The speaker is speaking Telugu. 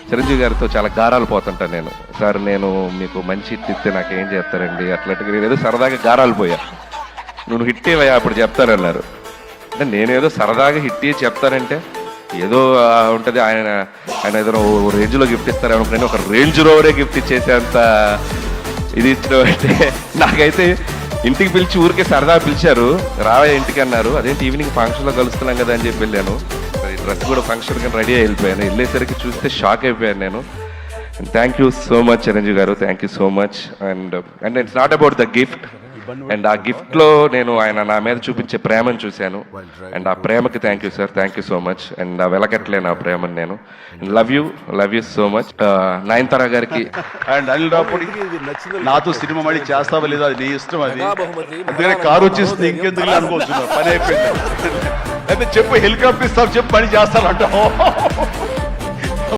చిరంజీవి గారితో చాలా గారాలు పోతుంటాను నేను. సార్ నేను మీకు మంచి హిట్ ఇస్తే నాకేం చేస్తారండి అట్లాంటివి. నేను ఏదో సరదాగా గారాలు పోయా. నువ్వు హిట్ ఇవ్వయా అప్పుడు చెప్తారన్నారు. అంటే నేనేదో సరదాగా హిట్ ఇచ్చి చెప్తానంటే ఏదో ఉంటుంది. ఆయన ఏదో రేంజ్లో గిఫ్ట్ ఇస్తారనుకుని ఒక రేంజ్ రోవరే గిఫ్ట్ ఇచ్చేసేంత ఇది ఇచ్చడం అంటే నాకైతే ఇంటికి పిలిచి ఊరికే సరదా పిలిచారు, రావే ఇంటికి అన్నారు. అదేంటి ఈవినింగ్ ఫంక్షన్లో కలుస్తున్నాం కదా అని చెప్పి వెళ్ళాను. డ్రెస్ కూడా ఫంక్షన్ కానీ రెడీ వెళ్ళిపోయాను. వెళ్ళేసరికి చూస్తే షాక్ అయిపోయాను నేను. And thank you so much Chiranjeevi గారు, thank you so much. And it's not about the gift. అండ్ ఆ గిఫ్ట్లో నేను ఆయన నా మీద చూపించే ప్రేమను చూశాను. అండ్ ఆ ప్రేమకి thank you sir, thank you so much. And ఆ వెలకట్లేను ఆ ప్రేమను నేను. Love you so much. Nayanthara గారికి అండ్ అనిల్ రాపుడి నాతో సినిమా మళ్ళీ చేస్తావా లేదా అది నీ ఇష్టం. అది అందుకనే కారు వచ్చేస్తుంది ఇంకెందుకు అనుకోవచ్చు, పని అయిపోయింది. అయితే చెప్పు హెలికాప్టర్ ఇస్తావు, చెప్పు పని చేస్తానంటావు.